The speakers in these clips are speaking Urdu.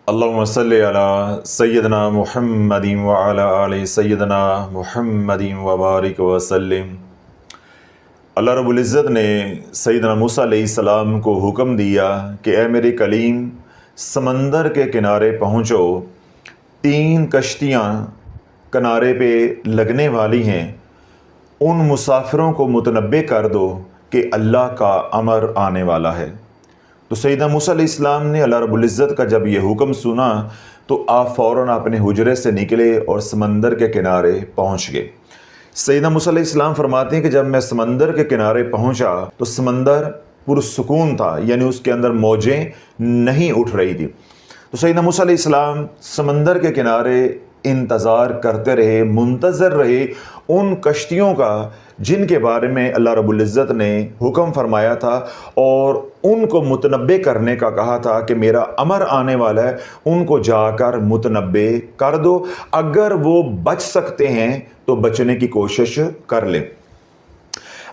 اللہم صلی علی سیدنا محمد وعلی آل سیدنا محمد وبارک وسلم۔ اللہ رب العزت نے سیدنا موسیٰ علیہ السلام کو حکم دیا کہ اے میرے کلیم سمندر کے کنارے پہنچو، 3 کشتیاں کنارے پہ لگنے والی ہیں، ان مسافروں کو متنبع کر دو کہ اللہ کا امر آنے والا ہے۔ تو سیدنا موسیٰ علیہ السلام نے اللہ رب العزت کا جب یہ حکم سنا تو آپ فوراً اپنے حجرے سے نکلے اور سمندر کے کنارے پہنچ گئے۔ سیدنا موسیٰ علیہ السلام فرماتے ہیں کہ جب میں سمندر کے کنارے پہنچا تو سمندر پرسکون تھا، یعنی اس کے اندر موجیں نہیں اٹھ رہی تھی۔ تو سیدنا موسیٰ علیہ السلام سمندر کے کنارے انتظار کرتے رہے، منتظر رہے ان کشتیوں کا جن کے بارے میں اللہ رب العزت نے حکم فرمایا تھا اور ان کو متنبع کرنے کا کہا تھا کہ میرا امر آنے والا ہے، ان کو جا کر متنبع کر دو، اگر وہ بچ سکتے ہیں تو بچنے کی کوشش کر لیں۔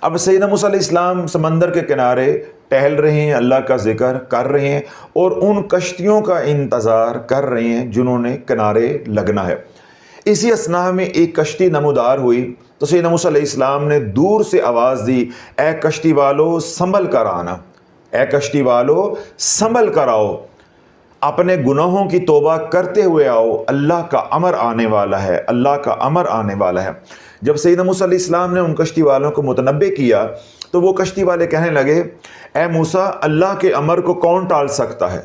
اب سیدنا موسیٰ علیہ السلام سمندر کے کنارے ٹہل رہے ہیں، اللہ کا ذکر کر رہے ہیں اور ان کشتیوں کا انتظار کر رہے ہیں جنہوں نے کنارے لگنا ہے۔ اسی اثناء میں ایک کشتی نمودار ہوئی تو سیدنا موسیٰ علیہ السلام نے دور سے آواز دی، اے کشتی والو سنبھل کر آنا، اے کشتی والو سنبھل کر آؤ، اپنے گناہوں کی توبہ کرتے ہوئے آؤ، اللہ کا امر آنے والا ہے، اللہ کا امر آنے والا ہے۔ جب سیدنا موسیٰ علیہ السلام نے ان کشتی والوں کو متنبع کیا تو وہ کشتی والے کہنے لگے، اے موسیٰ اللہ کے امر کو کون ٹال سکتا ہے؟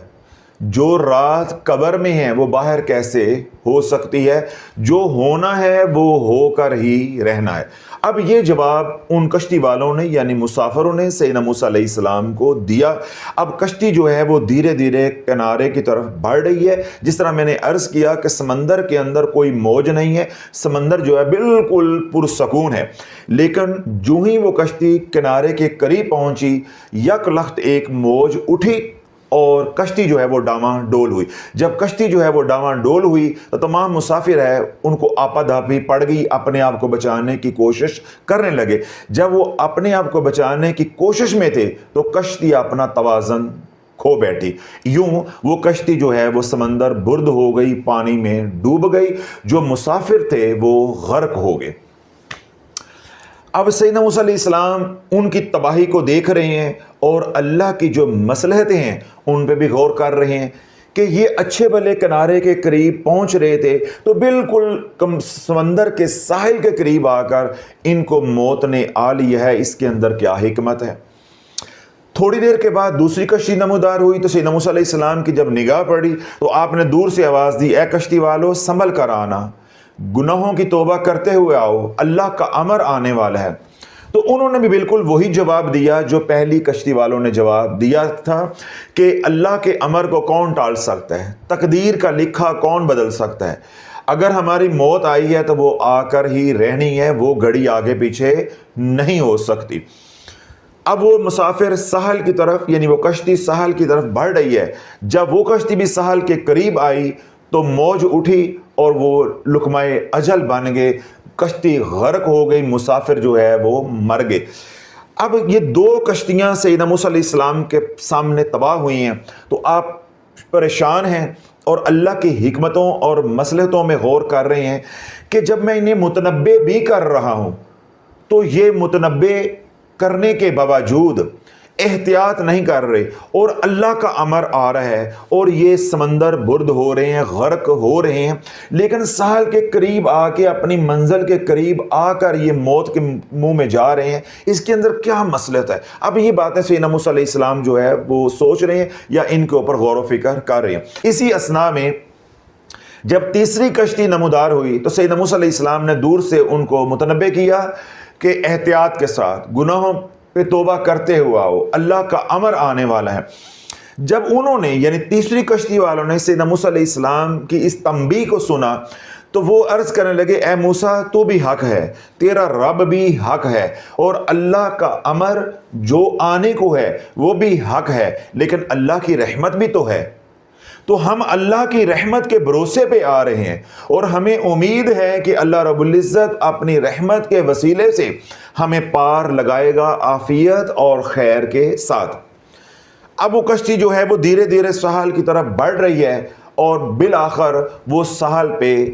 جو رات قبر میں ہے وہ باہر کیسے ہو سکتی ہے؟ جو ہونا ہے وہ ہو کر ہی رہنا ہے۔ اب یہ جواب ان کشتی والوں نے یعنی مسافروں نے سیدنا موسیٰ علیہ السلام کو دیا۔ اب کشتی جو ہے وہ دھیرے دھیرے کنارے کی طرف بڑھ رہی ہے۔ جس طرح میں نے عرض کیا کہ سمندر کے اندر کوئی موج نہیں ہے، سمندر جو ہے بالکل پرسکون ہے، لیکن جو ہی وہ کشتی کنارے کے قریب پہنچی یک لخت ایک موج اٹھی اور کشتی جو ہے وہ ڈاواں ڈول ہوئی۔ جب کشتی جو ہے وہ ڈاواں ڈول ہوئی تو تمام مسافر ہے ان کو آپا دھاپی پڑ گئی، اپنے آپ کو بچانے کی کوشش کرنے لگے۔ جب وہ اپنے آپ کو بچانے کی کوشش میں تھے تو کشتی اپنا توازن کھو بیٹھی، یوں وہ کشتی جو ہے وہ سمندر برد ہو گئی، پانی میں ڈوب گئی، جو مسافر تھے وہ غرق ہو گئے۔ اب سیدنا موسیٰ علیہ السلام ان کی تباہی کو دیکھ رہے ہیں اور اللہ کی جو مصلحتیں ہیں ان پہ بھی غور کر رہے ہیں کہ یہ اچھے بھلے کنارے کے قریب پہنچ رہے تھے تو بالکل سمندر کے ساحل کے قریب آ کر ان کو موت نے آ لیا ہے، اس کے اندر کیا حکمت ہے؟ تھوڑی دیر کے بعد دوسری کشتی نمودار ہوئی تو سیدنا موسیٰ علیہ السلام کی جب نگاہ پڑی تو آپ نے دور سے آواز دی، اے کشتی والو سنبھل کر آنا، گناہوں کی توبہ کرتے ہوئے آؤ، اللہ کا امر آنے والا ہے۔ تو انہوں نے بھی بالکل وہی جواب دیا جو پہلی کشتی والوں نے جواب دیا تھا کہ اللہ کے امر کو کون ٹال سکتا ہے، تقدیر کا لکھا کون بدل سکتا ہے، اگر ہماری موت آئی ہے تو وہ آ کر ہی رہنی ہے، وہ گھڑی آگے پیچھے نہیں ہو سکتی۔ اب وہ مسافر ساحل کی طرف یعنی وہ کشتی ساحل کی طرف بڑھ رہی ہے، جب وہ کشتی بھی ساحل کے قریب آئی تو موج اٹھی اور وہ لقمۂ اجل بن گئے، کشتی غرق ہو گئی، مسافر جو ہے وہ مر گئے۔ اب یہ 2 کشتیاں سیدنا موسیٰ علیہ السلام کے سامنے تباہ ہوئی ہیں تو آپ پریشان ہیں اور اللہ کی حکمتوں اور مصلحتوں میں غور کر رہے ہیں کہ جب میں انہیں متنبع بھی کر رہا ہوں تو یہ متنبع کرنے کے باوجود احتیاط نہیں کر رہے اور اللہ کا امر آ رہا ہے اور یہ سمندر برد ہو رہے ہیں، غرق ہو رہے ہیں، لیکن ساحل کے قریب آ کے اپنی منزل کے قریب آ کر یہ موت کے منہ میں جا رہے ہیں، اس کے اندر کیا مصلحت ہے؟ اب یہ باتیں سیدنا موسیٰ علیہ السلام جو ہے وہ سوچ رہے ہیں یا ان کے اوپر غور و فکر کر رہے ہیں۔ اسی اثناء میں جب تیسری کشتی نمودار ہوئی تو سیدنا موسیٰ علیہ السلام نے دور سے ان کو متنبع کیا کہ احتیاط کے ساتھ گناہوں پہ توبہ کرتے ہوا ہو، اللہ کا امر آنے والا ہے۔ جب انہوں نے یعنی تیسری کشتی والوں نے سیدنا موسیٰ علیہ السلام کی اس تنبیہ کو سنا تو وہ عرض کرنے لگے، اے موسیٰ تو بھی حق ہے، تیرا رب بھی حق ہے اور اللہ کا امر جو آنے کو ہے وہ بھی حق ہے، لیکن اللہ کی رحمت بھی تو ہے۔ تو ہم اللہ کی رحمت کے بھروسے پہ آ رہے ہیں اور ہمیں امید ہے کہ اللہ رب العزت اپنی رحمت کے وسیلے سے ہمیں پار لگائے گا عافیت اور خیر کے ساتھ۔ اب وہ کشتی جو ہے وہ دھیرے دھیرے ساحل کی طرف بڑھ رہی ہے اور بالآخر وہ ساحل پہ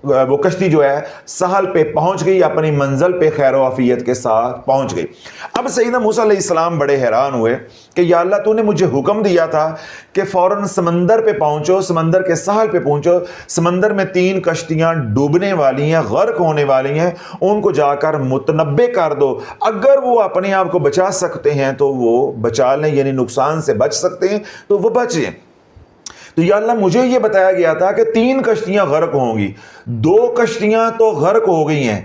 وہ کشتی جو ہے ساحل پہ پہنچ گئی، اپنی منزل پہ خیر و عافیت کے ساتھ پہنچ گئی۔ اب سیدنا موسیٰ علیہ السلام بڑے حیران ہوئے کہ یا اللہ تو نے مجھے حکم دیا تھا کہ فوراً سمندر پہ پہنچو، سمندر کے ساحل پہ پہنچو، سمندر میں 3 کشتیاں ڈوبنے والی ہیں، غرق ہونے والی ہیں، ان کو جا کر متنبع کر دو، اگر وہ اپنے آپ کو بچا سکتے ہیں تو وہ بچا لیں، یعنی نقصان سے بچ سکتے ہیں تو وہ بچ جائیں۔ تو یا اللہ مجھے یہ بتایا گیا تھا کہ 3 کشتیاں غرق ہوں گی، 2 کشتیاں تو غرق ہو گئی ہیں،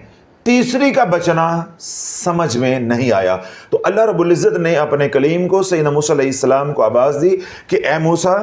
تیسری کا بچنا سمجھ میں نہیں آیا۔ تو اللہ رب العزت نے اپنے کلیم کو سیدنا موسیٰ علیہ السلام کو آواز دی کہ اے موسیٰ،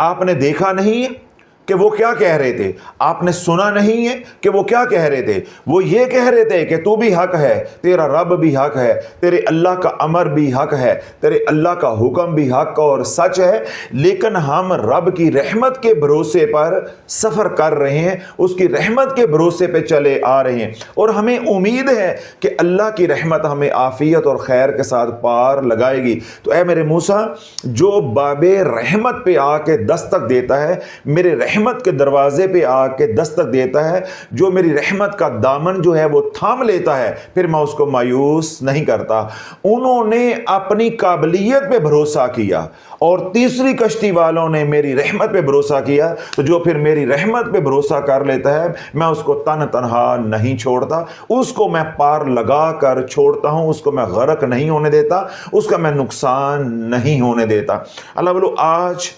آپ نے دیکھا نہیں کہ وہ کیا کہہ رہے تھے، آپ نے سنا نہیں ہے کہ وہ کیا کہہ رہے تھے، وہ یہ کہہ رہے تھے کہ تو بھی حق ہے، تیرا رب بھی حق ہے، تیرے اللہ کا امر بھی حق ہے، تیرے اللہ کا حکم بھی حق اور سچ ہے، لیکن ہم رب کی رحمت کے بھروسے پر سفر کر رہے ہیں، اس کی رحمت کے بھروسے پہ چلے آ رہے ہیں، اور ہمیں امید ہے کہ اللہ کی رحمت ہمیں عافیت اور خیر کے ساتھ پار لگائے گی۔ تو اے میرے موسیٰ، جو باب رحمت پہ آ کے دستک دیتا ہے، میرے رحمت کے دروازے پہ آ کے دستک دیتا ہے، جو میری رحمت کا دامن جو ہے وہ تھام لیتا ہے، پھر میں اس کو مایوس نہیں کرتا۔ انہوں نے اپنی قابلیت پہ بھروسہ کیا اور تیسری کشتی والوں نے میری رحمت پہ بھروسہ کیا، تو جو پھر میری رحمت پہ بھروسہ کر لیتا ہے میں اس کو تنہا نہیں چھوڑتا، اس کو میں پار لگا کر چھوڑتا ہوں، اس کو میں غرق نہیں ہونے دیتا، اس کا میں نقصان نہیں ہونے دیتا۔ اللہ بولو، آج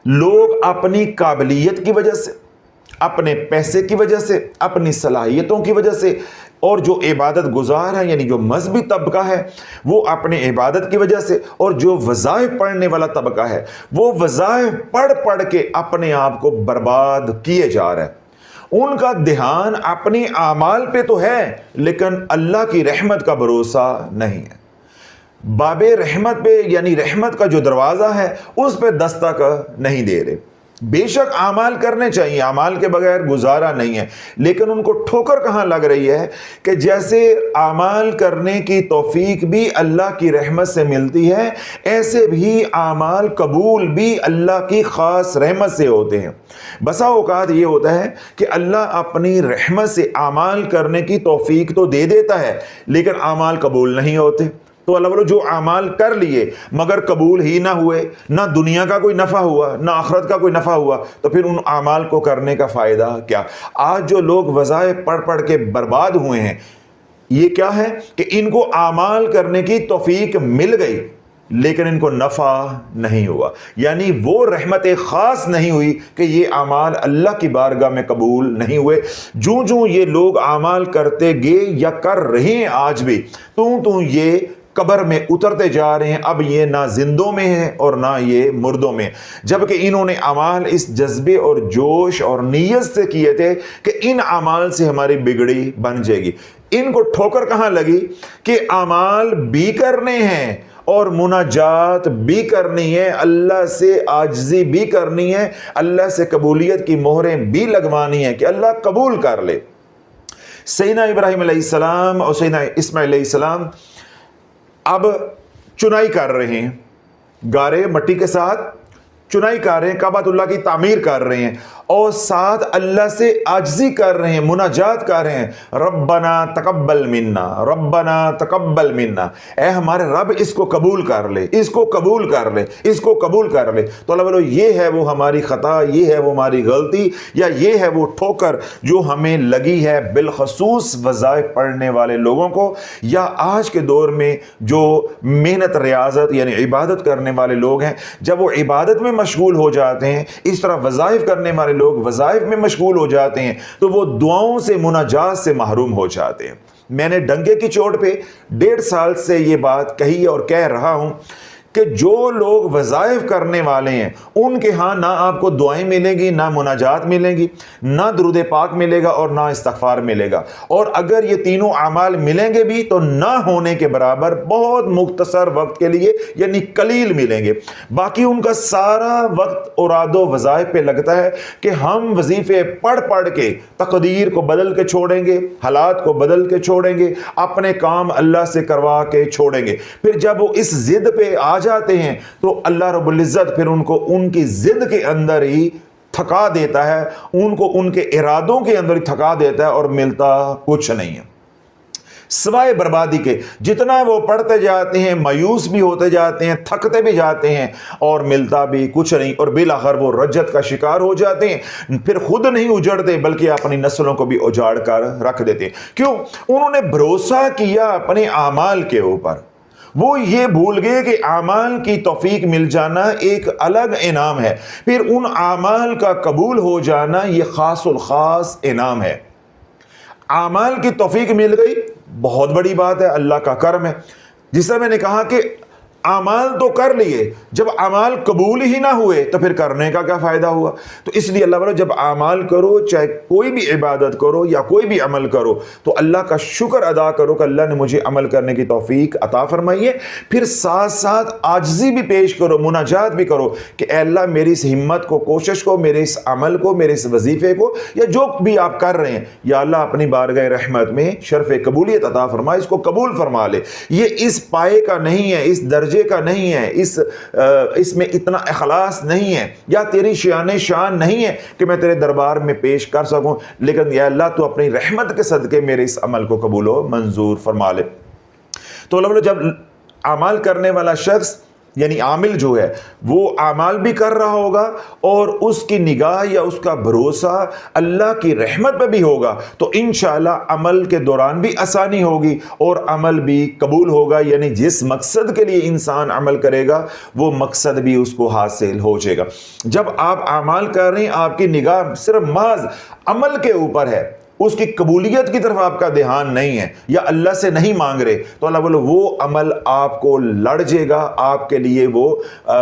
لوگ اپنی قابلیت کی وجہ سے، اپنے پیسے کی وجہ سے، اپنی صلاحیتوں کی وجہ سے، اور جو عبادت گزار ہیں یعنی جو مذہبی طبقہ ہے وہ اپنے عبادت کی وجہ سے، اور جو وظائف پڑھنے والا طبقہ ہے وہ وظائف پڑھ کے اپنے آپ کو برباد کیے جا رہا ہے۔ ان کا دھیان اپنی اعمال پہ تو ہے لیکن اللہ کی رحمت کا بھروسہ نہیں ہے۔ باب رحمت پہ یعنی رحمت کا جو دروازہ ہے اس پہ دستک نہیں دے رہے۔ بے شک اعمال کرنے چاہیے، اعمال کے بغیر گزارا نہیں ہے، لیکن ان کو ٹھوکر کہاں لگ رہی ہے کہ جیسے اعمال کرنے کی توفیق بھی اللہ کی رحمت سے ملتی ہے، ایسے بھی اعمال قبول بھی اللہ کی خاص رحمت سے ہوتے ہیں۔ بسا اوقات یہ ہوتا ہے کہ اللہ اپنی رحمت سے اعمال کرنے کی توفیق تو دے دیتا ہے لیکن اعمال قبول نہیں ہوتے۔ تو اللہ بولو، جو اعمال کر لیے مگر قبول ہی نہ ہوئے، نہ دنیا کا کوئی نفع ہوا نہ آخرت کا کوئی نفع ہوا، تو پھر ان اعمال کو کرنے کا فائدہ کیا؟ آج جو لوگ وظائف پڑھ کے برباد ہوئے ہیں، یہ کیا ہے کہ ان کو اعمال کرنے کی توفیق مل گئی لیکن ان کو نفع نہیں ہوا، یعنی وہ رحمت خاص نہیں ہوئی کہ یہ اعمال اللہ کی بارگاہ میں قبول نہیں ہوئے۔ جو یہ لوگ اعمال کرتے گئے یا کر رہے ہیں آج بھی، تو یہ قبر میں اترتے جا رہے ہیں، اب یہ نہ زندوں میں ہیں اور نہ یہ مردوں میں، جبکہ انہوں نے اعمال اس جذبے اور جوش اور نیت سے کیے تھے کہ ان اعمال سے ہماری بگڑی بن جائے گی۔ ان کو ٹھوکر کہاں لگی کہ اعمال بھی کرنے ہیں اور مناجات بھی کرنی ہے، اللہ سے عاجزی بھی کرنی ہے، اللہ سے قبولیت کی مہریں بھی لگوانی ہے کہ اللہ قبول کر لے۔ سیدنا ابراہیم علیہ السلام اور سیدنا اسماعیل علیہ السلام اب چنائی کر رہے ہیں، گارے مٹی کے ساتھ چنائی کر رہے ہیں، کعبۃ اللہ کی تعمیر کر رہے ہیں، اور ساتھ اللہ سے عاجزی کر رہے ہیں، مناجات کر رہے ہیں، ربنا تقبل منا، ربنا تقبل منا، اے ہمارے رب اس کو قبول کر لے، اس کو قبول کر لے، اس کو قبول کر لے۔ تو اللہ بولو، یہ ہے وہ ہماری خطا، یہ ہے وہ ہماری غلطی، یا یہ ہے وہ ٹھوکر جو ہمیں لگی ہے بالخصوص وظائف پڑھنے والے لوگوں کو، یا آج کے دور میں جو محنت ریاضت یعنی عبادت کرنے والے لوگ ہیں، جب وہ عبادت میں مشغول ہو جاتے ہیں، اس طرح وظائف کرنے والے لوگ وظائف میں مشغول ہو جاتے ہیں تو وہ دعاؤں سے مناجات سے محروم ہو جاتے ہیں۔ میں نے ڈنگے کی چوٹ پہ 1.5 سال سے یہ بات کہی اور کہہ رہا ہوں کہ جو لوگ وظائف کرنے والے ہیں ان کے ہاں نہ آپ کو دعائیں ملیں گی، نہ مناجات ملیں گی، نہ درود پاک ملے گا اور نہ استغفار ملے گا، اور اگر یہ تینوں اعمال ملیں گے بھی تو نہ ہونے کے برابر بہت مختصر وقت کے لیے یعنی قلیل ملیں گے۔ باقی ان کا سارا وقت اوراد و وظائف پہ لگتا ہے کہ ہم وظیفے پڑھ کے تقدیر کو بدل کے چھوڑیں گے، حالات کو بدل کے چھوڑیں گے، اپنے کام اللہ سے کروا کے چھوڑیں گے۔ پھر جب وہ اس ضد پہ آ جاتے ہیں تو اللہ رب العزت پھر ان کو ان کی ضد کے اندر ہی تھکا دیتا ہے، ان کو ان کے ارادوں کے اندر ہی تھکا دیتا ہے، اور ملتا کچھ نہیں ہے سوائے بربادی کے۔ جتنا وہ پڑھتے جاتے ہیں مایوس بھی ہوتے جاتے ہیں، تھکتے بھی جاتے ہیں، اور ملتا بھی کچھ نہیں، اور بالآخر وہ رجت کا شکار ہو جاتے ہیں۔ پھر خود نہیں اجڑتے بلکہ اپنی نسلوں کو بھی اجاڑ کر رکھ دیتے ہیں۔ کیوں؟ انہوں نے بھروسہ کیا اپنے اعمال کے اوپر، وہ یہ بھول گئے کہ اعمال کی توفیق مل جانا ایک الگ انعام ہے، پھر ان اعمال کا قبول ہو جانا یہ خاص الخاص انعام ہے۔ اعمال کی توفیق مل گئی، بہت بڑی بات ہے، اللہ کا کرم ہے۔ جس طرح میں نے کہا کہ اعمال تو کر لیے، جب اعمال قبول ہی نہ ہوئے تو پھر کرنے کا کیا فائدہ ہوا؟ تو اس لیے اللہ بولے جب اعمال کرو، چاہے کوئی بھی عبادت کرو یا کوئی بھی عمل کرو، تو اللہ کا شکر ادا کرو کہ اللہ نے مجھے عمل کرنے کی توفیق عطا فرمائی ہے۔ پھر ساتھ ساتھ عاجزی بھی پیش کرو، مناجات بھی کرو کہ اے اللہ میری اس ہمت کو، کوشش کو، میرے اس عمل کو، میرے اس وظیفے کو، یا جو بھی آپ کر رہے ہیں، یا اللہ اپنی بارگاہ رحمت میں شرف قبولیت عطا فرما، اس کو قبول فرما لے۔ یہ اس پائے کا نہیں ہے، اس درجے کا نہیں ہے، اس میں اتنا اخلاص نہیں ہے، یا تیری شان نہیں ہے کہ میں تیرے دربار میں پیش کر سکوں، لیکن یا اللہ تو اپنی رحمت کے صدقے میرے اس عمل کو قبول و منظور فرما لے۔ تو اللہ جب اعمال کرنے والا شخص یعنی عامل جو ہے وہ اعمال بھی کر رہا ہوگا اور اس کی نگاہ یا اس کا بھروسہ اللہ کی رحمت پہ بھی ہوگا، تو انشاءاللہ عمل کے دوران بھی آسانی ہوگی اور عمل بھی قبول ہوگا، یعنی جس مقصد کے لیے انسان عمل کرے گا وہ مقصد بھی اس کو حاصل ہو جائے گا۔ جب آپ اعمال کر رہے ہیں، آپ کی نگاہ صرف محض عمل کے اوپر ہے، اس کی قبولیت کی طرف آپ کا دھیان نہیں ہے، یا اللہ سے نہیں مانگ رہے، تو اللہ بولے وہ عمل آپ کو لڑ جائے گا، آپ کے لیے وہ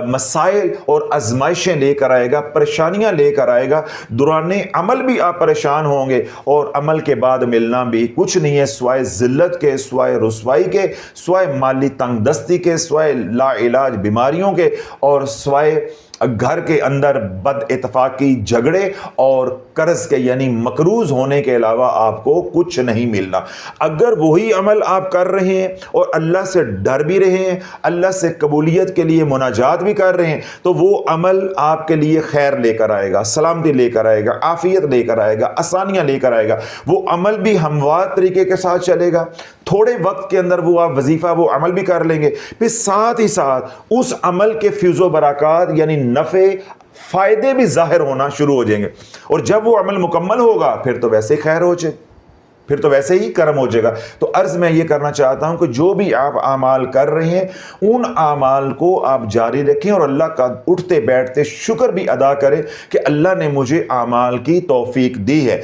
مسائل اور آزمائشیں لے کر آئے گا، پریشانیاں لے کر آئے گا۔ دوران عمل بھی آپ پریشان ہوں گے، اور عمل کے بعد ملنا بھی کچھ نہیں ہے سوائے ذلت کے، سوائے رسوائی کے، سوائے مالی تنگ دستی کے، سوائے لا علاج بیماریوں کے، اور سوائے گھر کے اندر بد اتفاقی، جھگڑے اور قرض کے یعنی مقروض ہونے کے علاوہ آپ کو کچھ نہیں ملنا۔ اگر وہی عمل آپ کر رہے ہیں اور اللہ سے ڈر بھی رہے ہیں، اللہ سے قبولیت کے لیے مناجات بھی کر رہے ہیں، تو وہ عمل آپ کے لیے خیر لے کر آئے گا، سلامتی لے کر آئے گا، عافیت لے کر آئے گا، آسانیاں لے کر آئے گا۔ وہ عمل بھی ہموار طریقے کے ساتھ چلے گا، تھوڑے وقت کے اندر وہ آپ وظیفہ وہ عمل بھی کر لیں گے، پھر ساتھ ہی ساتھ اس عمل کے فیض و برکات یعنی نفع فائدے بھی ظاہر ہونا شروع ہو جائیں گے، اور جب وہ عمل مکمل ہوگا پھر تو ویسے خیر ہو جائے، پھر تو ویسے ہی کرم ہو جائے گا۔ تو عرض میں یہ کرنا چاہتا ہوں کہ جو بھی آپ اعمال کر رہے ہیں ان اعمال کو آپ جاری رکھیں، اور اللہ کا اٹھتے بیٹھتے شکر بھی ادا کریں کہ اللہ نے مجھے اعمال کی توفیق دی ہے۔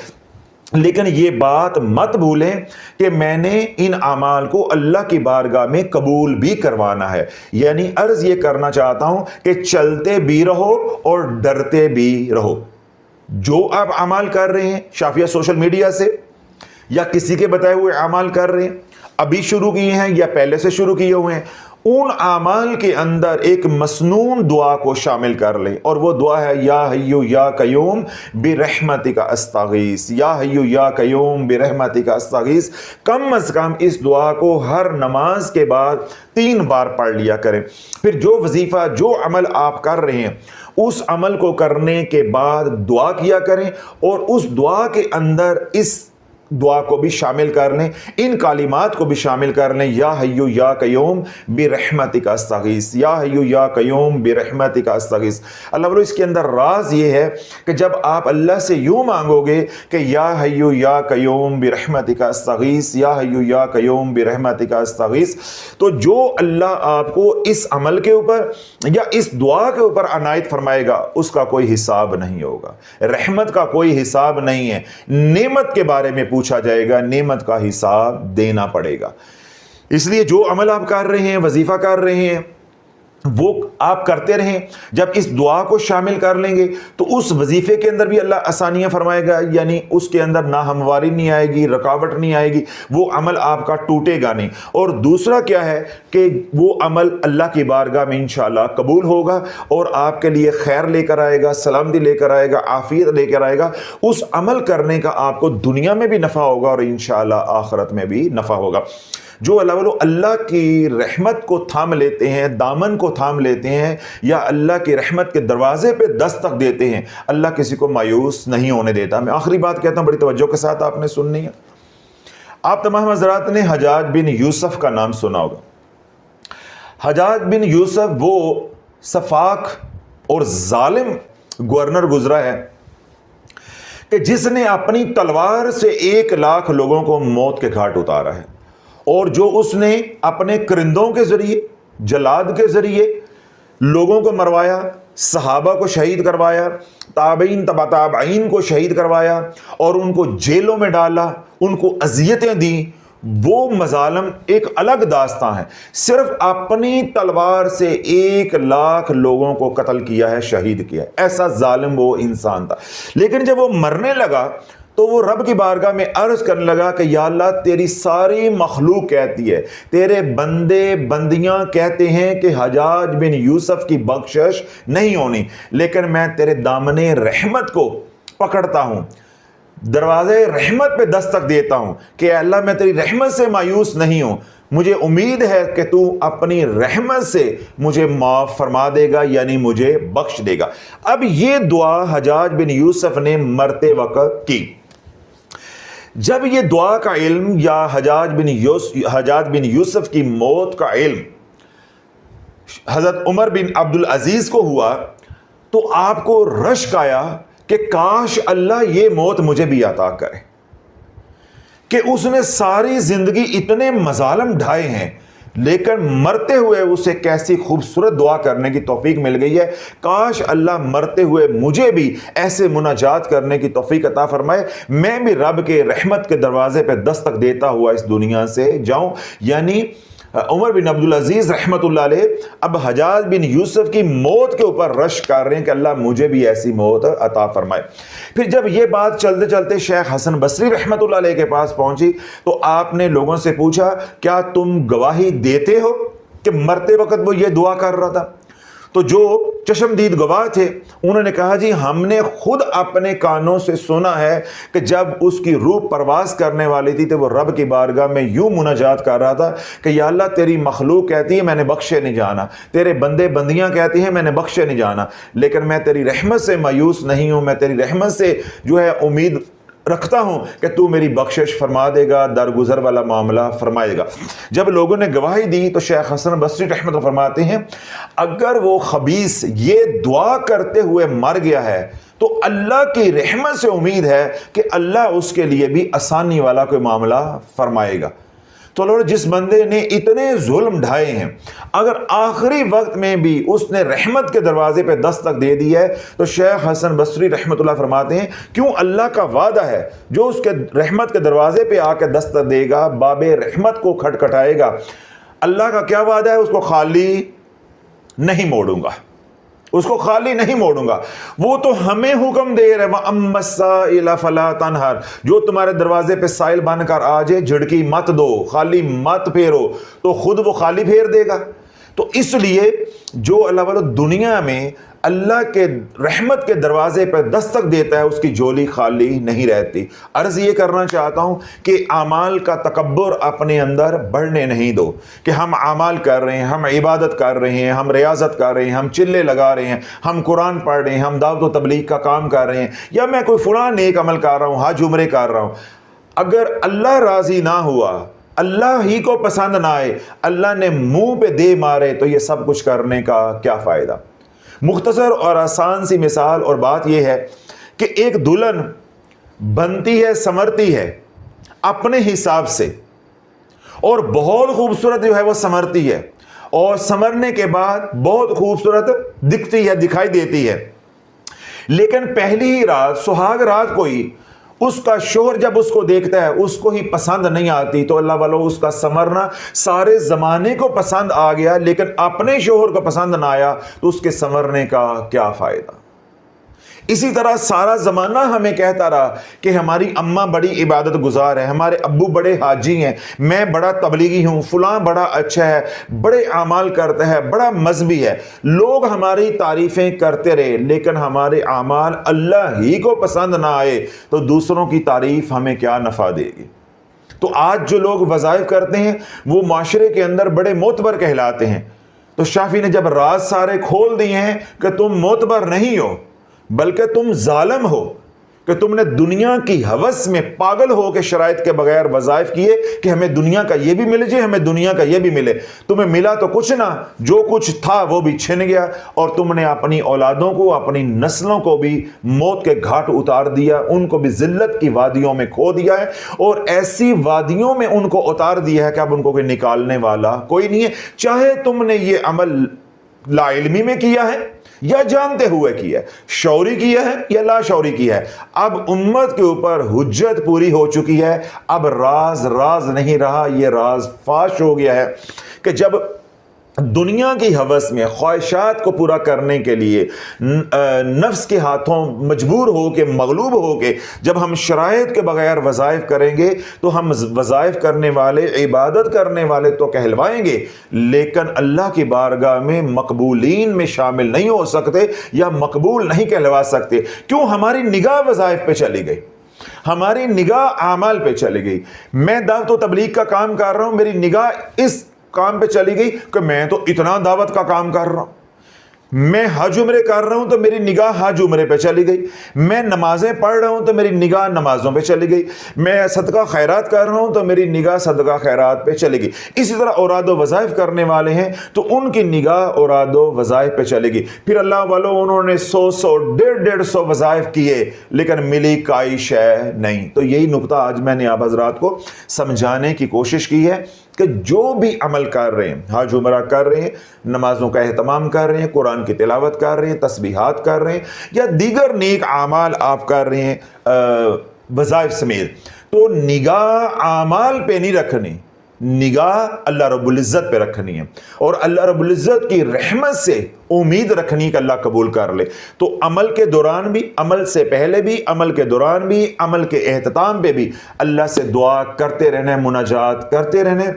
لیکن یہ بات مت بھولیں کہ میں نے ان اعمال کو اللہ کی بارگاہ میں قبول بھی کروانا ہے، یعنی عرض یہ کرنا چاہتا ہوں کہ چلتے بھی رہو اور ڈرتے بھی رہو۔ جو آپ اعمال کر رہے ہیں شافیہ سوشل میڈیا سے یا کسی کے بتائے ہوئے اعمال کر رہے ہیں، ابھی شروع کیے ہیں یا پہلے سے شروع کیے ہوئے ہیں، ان اعمال کے اندر ایک مسنون دعا کو شامل کر لیں، اور وہ دعا ہے یا حیو یا قیوم برحمتک استغیث، یا حیو یا قیوم برحمتک استغیث۔ کم از کم اس دعا کو ہر نماز کے بعد 3 بار پڑھ لیا کریں۔ پھر جو وظیفہ، جو عمل آپ کر رہے ہیں اس عمل کو کرنے کے بعد دعا کیا کریں، اور اس دعا کے اندر اس دعا کو بھی شامل کر لیں، ان کلمات کو بھی شامل کر لیں، یا حیو یا قیوم برحمتک استغیث، یا حیو یا قیوم برحمتک استغیث۔ اللہ بولو اس کے اندر راز یہ ہے کہ جب آپ اللہ سے یوں مانگو گے کہ یا حیو یا قیوم برحمتک استغیث، یا حیو یا قیوم برحمتک استغیث، تو جو اللہ آپ کو اس عمل کے اوپر یا اس دعا کے اوپر عنایت فرمائے گا اس کا کوئی حساب نہیں ہوگا، رحمت کا کوئی حساب نہیں ہے، نعمت کے بارے میں پوچھا جائے گا، نعمت کا حساب دینا پڑے گا۔ اس لیے جو عمل آپ کر رہے ہیں، وظیفہ کر رہے ہیں، وہ آپ کرتے رہیں۔ جب اس دعا کو شامل کر لیں گے تو اس وظیفے کے اندر بھی اللہ آسانیاں فرمائے گا، یعنی اس کے اندر ناہمواری نہیں آئے گی، رکاوٹ نہیں آئے گی، وہ عمل آپ کا ٹوٹے گا نہیں۔ اور دوسرا کیا ہے کہ وہ عمل اللہ کی بارگاہ میں انشاءاللہ قبول ہوگا اور آپ کے لیے خیر لے کر آئے گا، سلامتی لے کر آئے گا، عافیت لے کر آئے گا۔ اس عمل کرنے کا آپ کو دنیا میں بھی نفع ہوگا اور انشاءاللہ آخرت میں بھی نفع ہوگا۔ جو اللہ کی رحمت کو تھام لیتے ہیں، دامن کو تھام لیتے ہیں، یا اللہ کی رحمت کے دروازے پہ دستک دیتے ہیں، اللہ کسی کو مایوس نہیں ہونے دیتا۔ میں آخری بات کہتا ہوں، بڑی توجہ کے ساتھ آپ نے سننی ہے۔ آپ تمام حضرات نے حجاج بن یوسف کا نام سنا ہوگا۔ حجاج بن یوسف وہ سفاک اور ظالم گورنر گزرا ہے کہ جس نے اپنی تلوار سے 1,00,000 لوگوں کو موت کے گھاٹ اتارا ہے، اور جو اس نے اپنے کرندوں کے ذریعے، جلاد کے ذریعے لوگوں کو مروایا، صحابہ کو شہید کروایا، تابعین تبع تابعین کو شہید کروایا، اور ان کو جیلوں میں ڈالا، ان کو اذیتیں دیں، وہ مظالم ایک الگ داستان ہے۔ صرف اپنی تلوار سے 1,00,000 لوگوں کو قتل کیا ہے، شہید کیا ہے، ایسا ظالم وہ انسان تھا۔ لیکن جب وہ مرنے لگا تو وہ رب کی بارگاہ میں عرض کرنے لگا کہ یا اللہ، تیری ساری مخلوق کہتی ہے، تیرے بندے بندیاں کہتے ہیں کہ حجاج بن یوسف کی بخشش نہیں ہونی، لیکن میں تیرے دامن رحمت کو پکڑتا ہوں، دروازے رحمت پہ دستک دیتا ہوں کہ اے اللہ، میں تیری رحمت سے مایوس نہیں ہوں، مجھے امید ہے کہ تو اپنی رحمت سے مجھے معاف فرما دے گا، یعنی مجھے بخش دے گا۔ اب یہ دعا حجاج بن یوسف نے مرتے وقت کی۔ جب یہ دعا کا علم یا حجاج بن یوسف کی موت کا علم حضرت عمر بن عبدالعزیز کو ہوا تو آپ کو رشک آیا کہ کاش اللہ یہ موت مجھے بھی عطا کرے، کہ اس نے ساری زندگی اتنے مظالم ڈھائے ہیں، لیکن مرتے ہوئے اسے کیسی خوبصورت دعا کرنے کی توفیق مل گئی ہے، کاش اللہ مرتے ہوئے مجھے بھی ایسے مناجات کرنے کی توفیق عطا فرمائے، میں بھی رب کے رحمت کے دروازے پہ دستک دیتا ہوا اس دنیا سے جاؤں۔ یعنی عمر بن عبدالعزیز رحمت اللہ علیہ اب حجاج بن یوسف کی موت کے اوپر رشک کر رہے ہیں کہ اللہ مجھے بھی ایسی موت عطا فرمائے۔ پھر جب یہ بات چلتے چلتے شیخ حسن بصری رحمت اللہ علیہ کے پاس پہنچی تو آپ نے لوگوں سے پوچھا، کیا تم گواہی دیتے ہو کہ مرتے وقت وہ یہ دعا کر رہا تھا؟ تو جو چشمدید گواہ تھے انہوں نے کہا، جی ہم نے خود اپنے کانوں سے سنا ہے کہ جب اس کی روح پرواز کرنے والی تھی تو وہ رب کی بارگاہ میں یوں مناجات کر رہا تھا کہ یا اللہ، تیری مخلوق کہتی ہے میں نے بخشے نہیں جانا، تیرے بندے بندیاں کہتی ہیں میں نے بخشے نہیں جانا، لیکن میں تیری رحمت سے مایوس نہیں ہوں، میں تیری رحمت سے جو ہے امید رکھتا ہوں کہ تو میری بخشش فرما دے گا، درگزر والا معاملہ فرمائے گا۔ جب لوگوں نے گواہی دی تو شیخ حسن بصری رحمۃ اللہ فرماتے ہیں، اگر وہ خبیث یہ دعا کرتے ہوئے مر گیا ہے تو اللہ کی رحمت سے امید ہے کہ اللہ اس کے لیے بھی آسانی والا کوئی معاملہ فرمائے گا۔ تو لوگ جس بندے نے اتنے ظلم ڈھائے ہیں، اگر آخری وقت میں بھی اس نے رحمت کے دروازے پہ دستک دے دی ہے تو شیخ حسن بصری رحمت اللہ فرماتے ہیں، کیوں اللہ کا وعدہ ہے جو اس کے رحمت کے دروازے پہ آ کے دستک دے گا، باب رحمت کو کھٹکھٹائے گا، اللہ کا کیا وعدہ ہے؟ اس کو خالی نہیں موڑوں گا، اس کو خالی نہیں موڑوں گا۔ وہ تو ہمیں حکم دے رہے، وَأَمَّا السَّائِلَ فَلَا تَنْهَرْ، جو تمہارے دروازے پہ سائل بن کر آ جائے جھڑکی مت دو، خالی مت پھیرو، تو خود وہ خالی پھیر دے گا۔ تو اس لیے جو اللہ والا دنیا میں اللہ کے رحمت کے دروازے پر دستک دیتا ہے اس کی جھولی خالی نہیں رہتی۔ عرض یہ کرنا چاہتا ہوں کہ اعمال کا تکبر اپنے اندر بڑھنے نہیں دو کہ ہم اعمال کر رہے ہیں، ہم عبادت کر رہے ہیں، ہم ریاضت کر رہے ہیں، ہم چلے لگا رہے ہیں، ہم قرآن پڑھ رہے ہیں، ہم دعوت و تبلیغ کا کام کر رہے ہیں، یا میں کوئی فلاں نیک عمل کر رہا ہوں، حج عمرے کر رہا ہوں، اگر اللہ راضی نہ ہوا، اللہ ہی کو پسند نہ آئے، اللہ نے منہ پہ دے مارے، تو یہ سب کچھ کرنے کا کیا فائدہ؟ مختصر اور آسان سی مثال اور بات یہ ہے کہ ایک دلہن بنتی ہے، سمرتی ہے اپنے حساب سے، اور بہت خوبصورت جو ہے وہ سمرتی ہے، اور سمرنے کے بعد بہت خوبصورت دکھتی ہے، دکھائی دیتی ہے، لیکن پہلی ہی رات، سہاگ رات کو ہی اس کا شوہر جب اس کو دیکھتا ہے اس کو ہی پسند نہیں آتی، تو اللہ والو اس کا سمرنا سارے زمانے کو پسند آ گیا، لیکن اپنے شوہر کو پسند نہ آیا تو اس کے سمرنے کا کیا فائدہ؟ اسی طرح سارا زمانہ ہمیں کہتا رہا کہ ہماری اماں بڑی عبادت گزار ہے، ہمارے ابو بڑے حاجی ہیں، میں بڑا تبلیغی ہوں، فلاں بڑا اچھا ہے، بڑے اعمال کرتا ہے، بڑا مذہبی ہے، لوگ ہماری تعریفیں کرتے رہے، لیکن ہمارے اعمال اللہ ہی کو پسند نہ آئے تو دوسروں کی تعریف ہمیں کیا نفع دے گی؟ تو آج جو لوگ وظائف کرتے ہیں وہ معاشرے کے اندر بڑے معتبر کہلاتے ہیں. تو شافعی نے جب راز سارے کھول دیے ہیں کہ تم معتبر نہیں ہو بلکہ تم ظالم ہو کہ تم نے دنیا کی ہوس میں پاگل ہو کے شرائط کے بغیر وظائف کیے کہ ہمیں دنیا کا یہ بھی ملے جی، ہمیں دنیا کا یہ بھی ملے. تمہیں ملا تو کچھ نہ، جو کچھ تھا وہ بھی چھن گیا، اور تم نے اپنی اولادوں کو، اپنی نسلوں کو بھی موت کے گھاٹ اتار دیا، ان کو بھی ذلت کی وادیوں میں کھو دیا ہے، اور ایسی وادیوں میں ان کو اتار دیا ہے کہ اب ان کو کوئی نکالنے والا کوئی نہیں ہے. چاہے تم نے یہ عمل لا علمی میں کیا ہے یا جانتے ہوئے کیا ہے، شعوری کیا ہے یا لا شعوری کیا ہے، اب امت کے اوپر حجت پوری ہو چکی ہے. اب راز راز نہیں رہا، یہ راز فاش ہو گیا ہے کہ جب دنیا کی ہوس میں خواہشات کو پورا کرنے کے لیے نفس کے ہاتھوں مجبور ہو کے، مغلوب ہو کے جب ہم شرائط کے بغیر وظائف کریں گے تو ہم وظائف کرنے والے، عبادت کرنے والے تو کہلوائیں گے، لیکن اللہ کی بارگاہ میں مقبولین میں شامل نہیں ہو سکتے یا مقبول نہیں کہلوا سکتے. کیوں؟ ہماری نگاہ وظائف پہ چلی گئی، ہماری نگاہ اعمال پہ چلی گئی. میں دعوت و تبلیغ کا کام کر رہا ہوں، میری نگاہ اس کام پہ چلی گئی کہ میں تو اتنا دعوت کا کام کر رہا ہوں. میں حج عمرے کر رہا ہوں تو میری نگاہ حج عمرے پہ چلی گئی. میں نمازیں پڑھ رہا ہوں تو میری نگاہ نمازوں پہ چلی گئی. میں صدقہ خیرات کر رہا ہوں تو میری نگاہ صدقہ خیرات پہ چلی گئی. اسی طرح اوراد و وظائف کرنے والے ہیں تو ان کی نگاہ اوراد و وظائف پہ چلے گی. پھر اللہ والوں انہوں نے 100 150 وظائف کیے لیکن ملی کائی شے نہیں. تو یہی نقطہ آج میں نے آپ حضرات کو سمجھانے کی کوشش کی ہے کہ جو بھی عمل کر رہے ہیں، حج عمرہ کر رہے ہیں، نمازوں کا اہتمام کر رہے ہیں، قرآن کی تلاوت کر رہے ہیں، تسبیحات کر رہے ہیں، یا دیگر نیک اعمال آپ کر رہے ہیں وظائف سمیت، تو نگاہ اعمال پہ نہیں رکھنی، نگاہ اللہ رب العزت پہ رکھنی ہے، اور اللہ رب العزت کی رحمت سے امید رکھنی کہ اللہ قبول کر لے. تو عمل کے دوران بھی، عمل سے پہلے بھی، عمل کے دوران بھی، عمل کے اختتام پہ بھی اللہ سے دعا کرتے رہنا، مناجات کرتے رہنا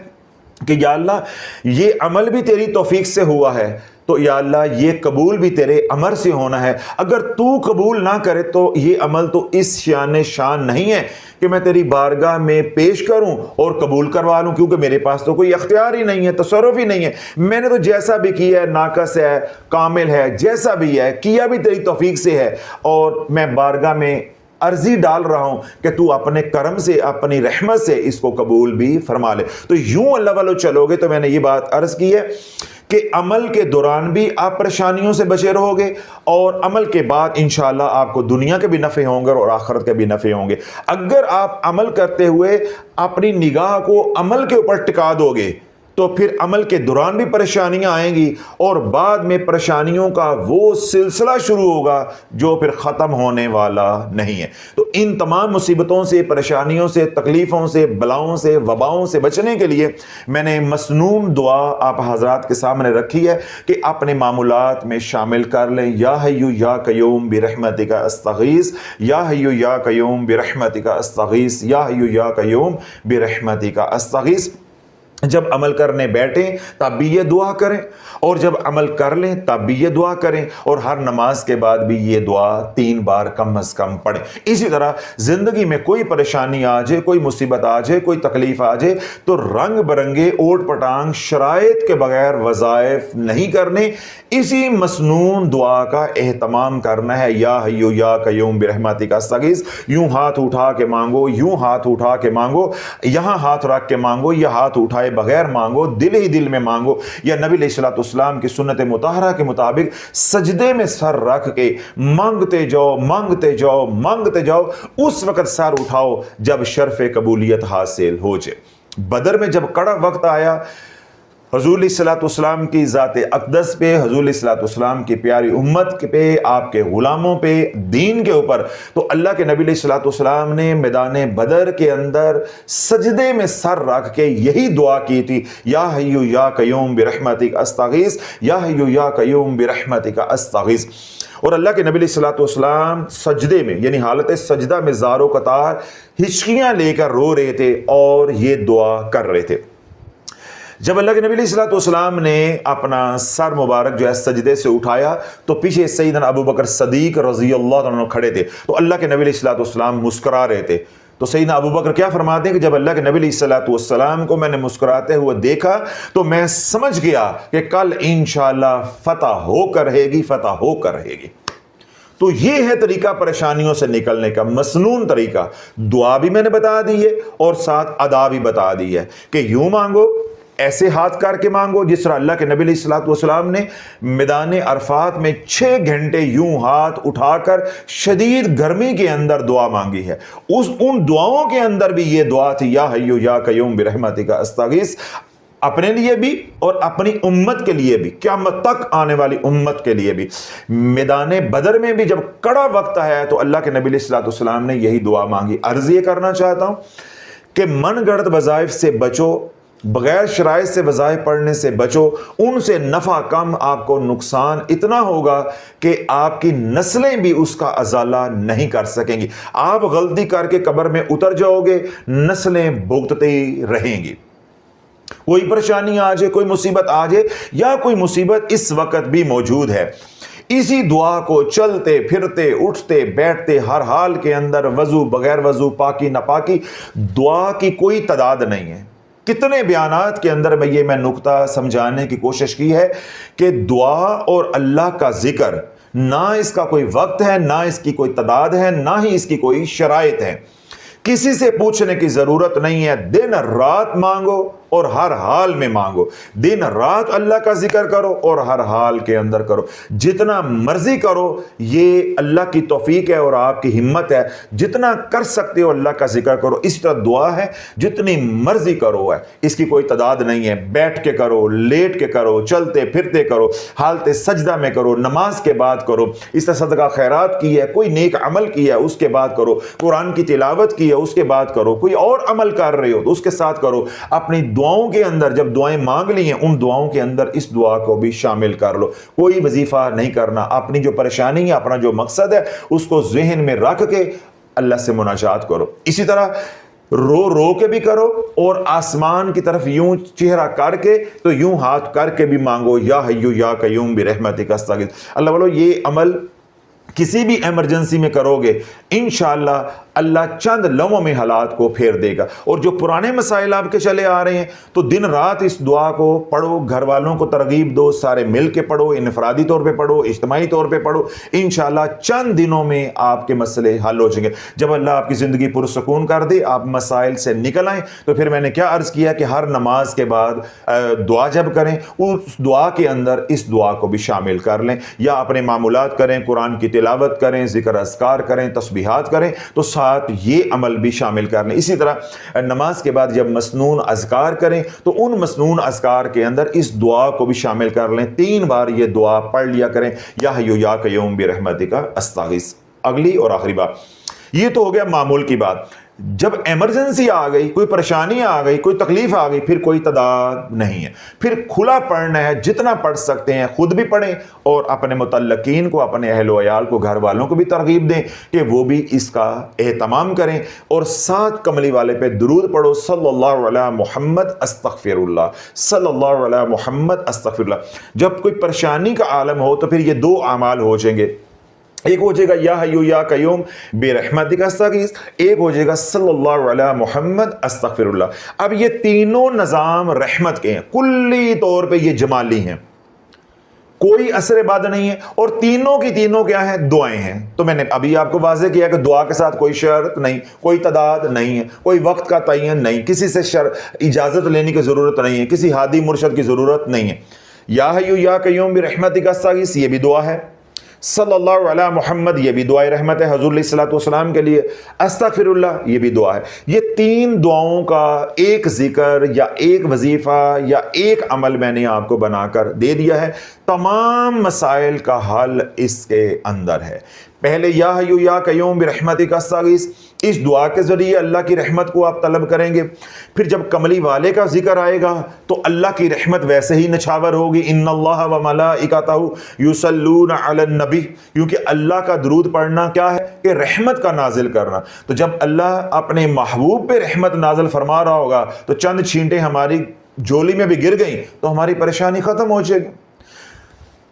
کہ یا اللہ یہ عمل بھی تیری توفیق سے ہوا ہے، تو یا اللہ یہ قبول بھی تیرے امر سے ہونا ہے. اگر تو قبول نہ کرے تو یہ عمل تو اس شان نہیں ہے کہ میں تیری بارگاہ میں پیش کروں اور قبول کروا لوں، کیونکہ میرے پاس تو کوئی اختیار ہی نہیں ہے، تصرف ہی نہیں ہے. میں نے تو جیسا بھی کیا ہے ناقص ہے، کامل ہے، جیسا بھی ہے کیا بھی تیری توفیق سے ہے، اور میں بارگاہ میں عرضی ڈال رہا ہوں کہ تو اپنے کرم سے، اپنی رحمت سے اس کو قبول بھی فرما لے. تو یوں اللہ والو چلو گے تو میں نے یہ بات عرض کی ہے کہ عمل کے دوران بھی آپ پریشانیوں سے بچے رہو گے، اور عمل کے بعد انشاءاللہ آپ کو دنیا کے بھی نفع ہوں گے اور آخرت کے بھی نفع ہوں گے. اگر آپ عمل کرتے ہوئے اپنی نگاہ کو عمل کے اوپر ٹکا دو گے تو پھر عمل کے دوران بھی پریشانیاں آئیں گی، اور بعد میں پریشانیوں کا وہ سلسلہ شروع ہوگا جو پھر ختم ہونے والا نہیں ہے. تو ان تمام مصیبتوں سے، پریشانیوں سے، تکلیفوں سے، بلاؤں سے، وباؤں سے بچنے کے لیے میں نے مسنون دعا آپ حضرات کے سامنے رکھی ہے کہ اپنے معمولات میں شامل کر لیں. یا حیو یا قیوم برحمتک استغیث، یا حیو یا قیوم برحمتک استغیث، یا حیو یا قیوم برحمتک استغیث. جب عمل کرنے بیٹھیں تب بھی یہ دعا کریں، اور جب عمل کر لیں تب بھی یہ دعا کریں، اور ہر نماز کے بعد بھی یہ دعا 3 بار کم از کم پڑھیں. اسی طرح زندگی میں کوئی پریشانی آ جائے، کوئی مصیبت آ جائے، کوئی تکلیف آ جائے تو رنگ برنگے اوٹ پٹانگ شرائط کے بغیر وظائف نہیں کرنے، اسی مسنون دعا کا اہتمام کرنا ہے. یا حیو یا قیوم برحمتک استغیث. یوں ہاتھ اٹھا کے مانگو، یوں ہاتھ اٹھا کے مانگو، یہاں ہاتھ رکھ کے مانگو، یا ہاتھ اٹھائے بغیر مانگو، دل ہی دل میں مانگو، یا نبی علیہ الصلوۃ والسلام کی سنت مطہرہ کے مطابق سجدے میں سر رکھ کے مانگتے جاؤ، مانگتے جاؤ، مانگتے جاؤ. اس وقت سر اٹھاؤ جب شرف قبولیت حاصل ہو جائے. بدر میں جب کڑا وقت آیا، حضور علیہ الصلوۃ والسلام کی ذات اقدس پہ، حضور علیہ الصلوۃ والسلام کی پیاری امت پہ، آپ کے غلاموں پہ، دین کے اوپر، تو اللہ کے نبی علیہ الصلوۃ والسلام نے میدان بدر کے اندر سجدے میں سر رکھ کے یہی دعا کی تھی، یا حیو یا قیوم برحمتک استغیث، یا حیو یا قیوم برحمتک استغیث. اور اللہ کے نبی علیہ الصلوۃ والسلام سجدے میں، یعنی حالت سجدہ میں زار و قطار ہچکیاں لے کر رو رہے تھے اور یہ دعا کر رہے تھے. جب اللہ کے نبی علیہ الصلوۃ والسلام نے اپنا سر مبارک جو ہے سجدے سے اٹھایا تو پیچھے سیدنا ابو بکر صدیق رضی اللہ عنہ کھڑے تھے. تو اللہ کے نبی علیہ الصلوۃ والسلام مسکرا رہے تھے. تو سیدنا ابو بکر کیا فرماتے ہیں کہ جب اللہ کے نبی علیہ الصلوۃ والسلام کو میں نے مسکراتے ہوئے دیکھا تو میں سمجھ گیا کہ کل انشاءاللہ فتح ہو کر رہے گی، فتح ہو کر رہے گی۔ تو یہ ہے طریقہ پریشانیوں سے نکلنے کا، مسنون طریقہ۔ دعا بھی میں نے بتا دی ہے اور ساتھ ادا بھی بتا دی ہے کہ یوں مانگو، ایسے ہاتھ کر کے مانگو جس طرح اللہ کے نبی علیہ الصلوۃ والسلام نے میدان عرفات میں 6 گھنٹے یوں ہاتھ اٹھا کر شدید گرمی کے اندر دعا مانگی ہے۔ ان دعاؤں کے اندر بھی یہ دعا تھی، یا حیو یا قیوم برحمتک استغیث، اپنے لیے بھی اور اپنی امت کے لیے بھی، قیامت تک آنے والی امت کے لیے بھی۔ میدان بدر میں بھی جب کڑا وقت آیا تو اللہ کے نبی علیہ الصلوۃ والسلام نے یہی دعا مانگی۔ عرض یہ کرنا چاہتا ہوں کہ من گھڑت وظائف سے بچو، بغیر شرائط سے وظائف پڑھنے سے بچو، ان سے نفع کم، آپ کو نقصان اتنا ہوگا کہ آپ کی نسلیں بھی اس کا ازالہ نہیں کر سکیں گی۔ آپ غلطی کر کے قبر میں اتر جاؤ گے، نسلیں بھگتتی رہیں گی۔ کوئی پریشانی آ جائے، کوئی مصیبت آ جائے، یا کوئی مصیبت اس وقت بھی موجود ہے، اسی دعا کو چلتے پھرتے اٹھتے بیٹھتے ہر حال کے اندر، وضو بغیر وضو، پاکی ناپاکی، دعا کی کوئی تعداد نہیں ہے۔ کتنے بیانات کے اندر میں نقطہ سمجھانے کی کوشش کی ہے کہ دعا اور اللہ کا ذکر، نہ اس کا کوئی وقت ہے، نہ اس کی کوئی تعداد ہے، نہ ہی اس کی کوئی شرائط ہے۔ کسی سے پوچھنے کی ضرورت نہیں ہے، دن رات مانگو اور ہر حال میں مانگو۔ دن رات اللہ کا ذکر کرو اور ہر حال کے اندر کرو، جتنا مرضی کرو۔ یہ اللہ کی توفیق ہے اور آپ کی ہمت ہے، جتنا کر سکتے ہو اللہ کا ذکر کرو۔ اس طرح دعا ہے جتنی مرضی کرو ہے، اس کی کوئی تعداد نہیں ہے۔ بیٹھ کے کرو، لیٹ کے کرو، چلتے پھرتے کرو، حالت سجدہ میں کرو، نماز کے بعد کرو، اس طرح صدقہ خیرات کی ہے، کوئی نیک عمل کیا ہے اس کے بعد کرو، قرآن کی تلاوت کی ہے اس کے بعد کرو، کوئی اور عمل کر رہے ہو تو اس کے ساتھ کرو۔ اپنی دعاؤں کے اندر جب دعائیں مانگ لی ہیں، ان دعاؤں کے اندر اس دعا کو بھی شامل کر لو۔ کوئی وظیفہ نہیں کرنا، اپنی جو پریشانی ہے، اپنا جو مقصد ہے، اس کو ذہن میں رکھ کے اللہ سے مناجات کرو۔ اسی طرح رو رو کے بھی کرو اور آسمان کی طرف یوں چہرہ کر کے تو یوں ہاتھ کر کے بھی مانگو، یا حیو یا قیوم برحمتک استغیث۔ اللہ والو، یہ عمل کسی بھی ایمرجنسی میں کرو گے انشاءاللہ اللہ چند لمحوں میں حالات کو پھیر دے گا۔ اور جو پرانے مسائل آپ کے چلے آ رہے ہیں تو دن رات اس دعا کو پڑھو، گھر والوں کو ترغیب دو، سارے مل کے پڑھو، انفرادی طور پہ پڑھو، اجتماعی طور پہ پڑھو، انشاءاللہ چند دنوں میں آپ کے مسئلے حل ہو جائیں گے۔ جب اللہ آپ کی زندگی پرسکون کر دے، آپ مسائل سے نکل آئیں، تو پھر میں نے کیا عرض کیا کہ ہر نماز کے بعد دعا جب کریں، اس دعا کے اندر اس دعا کو بھی شامل کر لیں، یا اپنے معمولات کریں، قرآن کی تلاوت کریں، ذکر اذکار کریں، تسبیحات کریں، تو ساتھ یہ عمل بھی شامل کر لیں۔ اسی طرح نماز کے بعد جب مسنون اذکار کریں تو ان مسنون اذکار کے اندر اس دعا کو بھی شامل کر لیں۔ 3 بار یہ دعا پڑھ لیا کریں، یا حیو یا قیوم برحمتک استغیث۔ اگلی اور آخری بات، یہ تو ہو گیا معمول کی بات۔ جب ایمرجنسی آ گئی، کوئی پریشانی آ گئی، کوئی تکلیف آ گئی، پھر کوئی تعداد نہیں ہے، پھر کھلا پڑھنا ہے، جتنا پڑھ سکتے ہیں خود بھی پڑھیں اور اپنے متعلقین کو، اپنے اہل و عیال کو، گھر والوں کو بھی ترغیب دیں کہ وہ بھی اس کا اہتمام کریں، اور ساتھ کملی والے پہ درود پڑھو، صلی اللہ علی محمد استغفر اللہ، صلی اللہ علی محمد استغفر اللہ۔ جب کوئی پریشانی کا عالم ہو تو پھر یہ 2 اعمال ہو جائیں گے، ایک ہو جائے گا یا حیو یا قیوم برحمتک استغیث، ایک ہو جائے گا صلی اللہ علی محمد استغفر اللہ۔ اب یہ تینوں نظام رحمت کے ہیں، کلی طور پہ یہ جمالی ہیں، کوئی اثر بعد نہیں ہے، اور تینوں کی تینوں کیا ہیں؟ دعائیں ہیں۔ تو میں نے ابھی آپ کو واضح کیا کہ دعا کے ساتھ کوئی شرط نہیں، کوئی تعداد نہیں ہے، کوئی وقت کا تعین نہیں، کسی سے اجازت لینے کی ضرورت نہیں ہے، کسی ہادی مرشد کی ضرورت نہیں ہے۔ یا حیو یا قیوم برحمتک استغیث یہ بھی دعا ہے، صلی اللہ علی محمد یہ بھی دعائے رحمت ہے حضور علیہ الصلوۃ والسلام کے لیے، استغفر اللہ یہ بھی دعا ہے۔ یہ 3 دعاؤں کا ایک ذکر یا ایک وظیفہ یا ایک عمل میں نے آپ کو بنا کر دے دیا ہے، تمام مسائل کا حل اس کے اندر ہے۔ پہلے یا حیو یا قیوم برحمتک استغیث، اس دعا کے ذریعے اللہ کی رحمت کو آپ طلب کریں گے۔ پھر جب کملی والے کا ذکر آئے گا تو اللہ کی رحمت ویسے ہی نچھاور ہوگی، ان اللہ و ملائکتہ یصلون علی النبی، کیونکہ اللہ کا درود پڑھنا کیا ہے کہ رحمت کا نازل کرنا۔ تو جب اللہ اپنے محبوب پہ رحمت نازل فرما رہا ہوگا تو چند چھینٹیں ہماری جولی میں بھی گر گئیں تو ہماری پریشانی ختم ہو جائے گی۔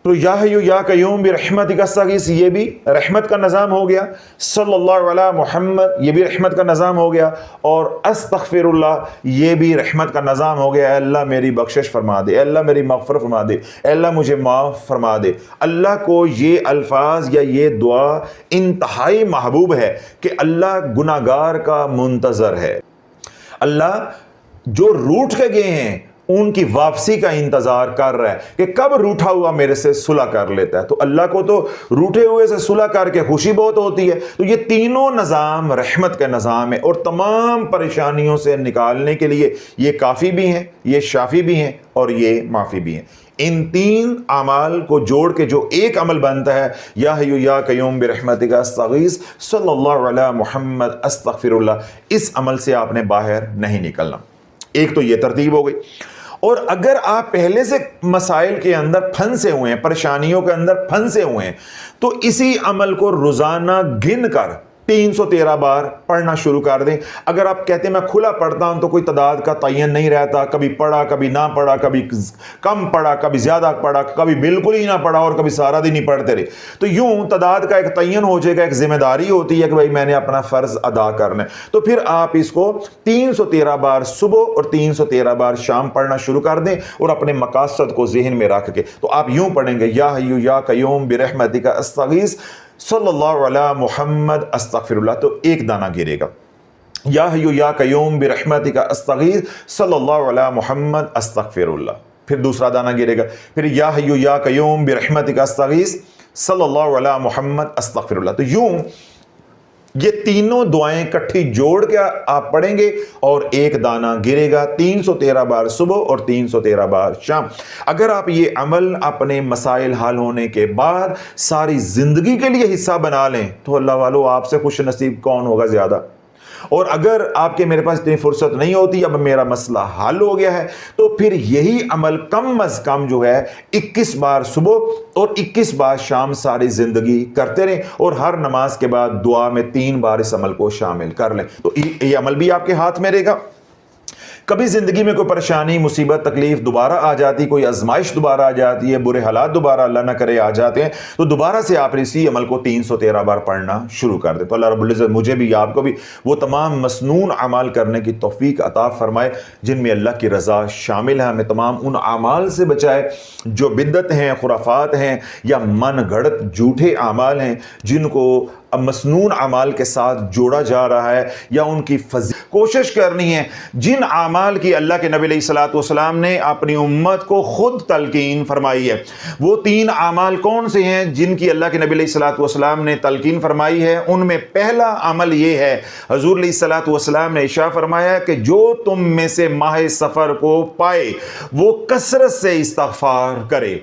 تو یا حی یا قیوم برحمتک استغیث یہ بھی رحمت کا نظام ہو گیا، صلی اللہ علی محمد یہ بھی رحمت کا نظام ہو گیا، اور استغفر اللہ یہ بھی رحمت کا نظام ہو گیا، اے اللہ میری بخشش فرما دے، اے اللہ میری مغفرت فرما دے، اے اللہ مجھے معاف فرما دے۔ اللہ کو یہ الفاظ یا یہ دعا انتہائی محبوب ہے کہ اللہ گناہگار کا منتظر ہے، اللہ جو روٹھ کے گئے ہیں ان کی واپسی کا انتظار کر رہا ہے کہ کب روٹھا ہوا میرے سے صلح کر لیتا ہے۔ تو اللہ کو تو روٹھے ہوئے سے صلح کر کے خوشی بہت ہوتی ہے۔ تو یہ تینوں نظام رحمت کا نظام ہے، اور تمام پریشانیوں سے نکالنے کے لیے یہ کافی بھی ہیں، یہ شافی بھی ہیں، اور یہ معافی بھی ہیں۔ ان تین اعمال کو جوڑ کے جو ایک عمل بنتا ہے، یا حی یا قیوم برحمتک استغیث صلی اللہ علی محمد استغفر اللہ، اس عمل سے آپ نے باہر نہیں نکلنا۔ ایک تو یہ ترتیب ہو گئی۔ اور اگر آپ پہلے سے مسائل کے اندر پھنسے ہوئے ہیں، پریشانیوں کے اندر پھنسے ہوئے ہیں، تو اسی عمل کو روزانہ گن کر 313 بار پڑھنا شروع کر دیں۔ اگر آپ کہتے ہیں میں کھلا پڑھتا ہوں تو کوئی تعداد کا تعین نہیں رہتا، کبھی پڑھا کبھی نہ پڑھا، کبھی کم پڑھا کبھی زیادہ پڑھا، کبھی بالکل ہی نہ پڑھا اور کبھی سارا دن ہی پڑھتے رہے، تو یوں تعداد کا ایک تعین ہو جائے گا، ایک ذمہ داری ہوتی ہے کہ بھائی میں نے اپنا فرض ادا کرنا ہے۔ تو پھر آپ اس کو 313 بار صبح اور 313 بار شام پڑھنا شروع کر دیں، اور اپنے مقاصد کو ذہن میں رکھ کے تو آپ یوں پڑھیں گے، یا حی یا قیوم برحمتک استغیث صلی اللہ علی محمد استغفر اللہ، تو ایک دانہ گرے گا، یا حی یا قیوم برحمتک استغیث صلی اللہ علی محمد استغفر اللہ، پھر دوسرا دانہ گرے گا، پھر یا حی یا قیوم برحمتک استغیث صلی اللہ علی محمد استغفر اللہ۔ تو یوں یہ تینوں دعائیں کٹھی جوڑ کے آپ پڑھیں گے، اور ایک دانہ گرے گا 313 بار صبح اور 313 بار شام۔ اگر آپ یہ عمل اپنے مسائل حل ہونے کے بعد ساری زندگی کے لیے حصہ بنا لیں تو اللہ والو آپ سے خوش نصیب کون ہوگا زیادہ۔ اور اگر آپ کے میرے پاس اتنی فرصت نہیں ہوتی، اب میرا مسئلہ حل ہو گیا ہے، تو پھر یہی عمل کم از کم جو ہے 21 بار صبح اور 21 بار شام ساری زندگی کرتے رہیں، اور ہر نماز کے بعد دعا میں 3 بار اس عمل کو شامل کر لیں، تو یہ عمل بھی آپ کے ہاتھ میں رہے گا۔ کبھی زندگی میں کوئی پریشانی، مصیبت، تکلیف دوبارہ آ جاتی، کوئی آزمائش دوبارہ آ جاتی ہے، برے حالات دوبارہ اللہ نہ کرے آ جاتے ہیں، تو دوبارہ سے آپ اسی عمل کو 313 بار پڑھنا شروع کر دیں۔ تو اللہ رب العزت مجھے بھی آپ کو بھی وہ تمام مسنون اعمال کرنے کی توفیق عطا فرمائے جن میں اللہ کی رضا شامل ہے، ہمیں تمام ان اعمال سے بچائے جو بدعت ہیں، خرافات ہیں، یا من گھڑت جھوٹے اعمال ہیں جن کو مسنون اعمال کے ساتھ جوڑا جا رہا ہے، یا ان کی کوشش کرنی ہے جن اعمال کی اللہ کے نبی علیہ الصلوۃ والسلام نے اپنی امت کو خود تلقین فرمائی ہے۔ وہ 3 اعمال کون سے ہیں جن کی اللہ کے نبی علیہ الصلوۃ والسلام نے تلقین فرمائی ہے؟ ان میں پہلا عمل یہ ہے، حضور علیہ الصلوۃ والسلام نے ارشاد فرمایا کہ جو تم میں سے ماہ سفر کو پائے وہ کثرت سے استغفار کرے۔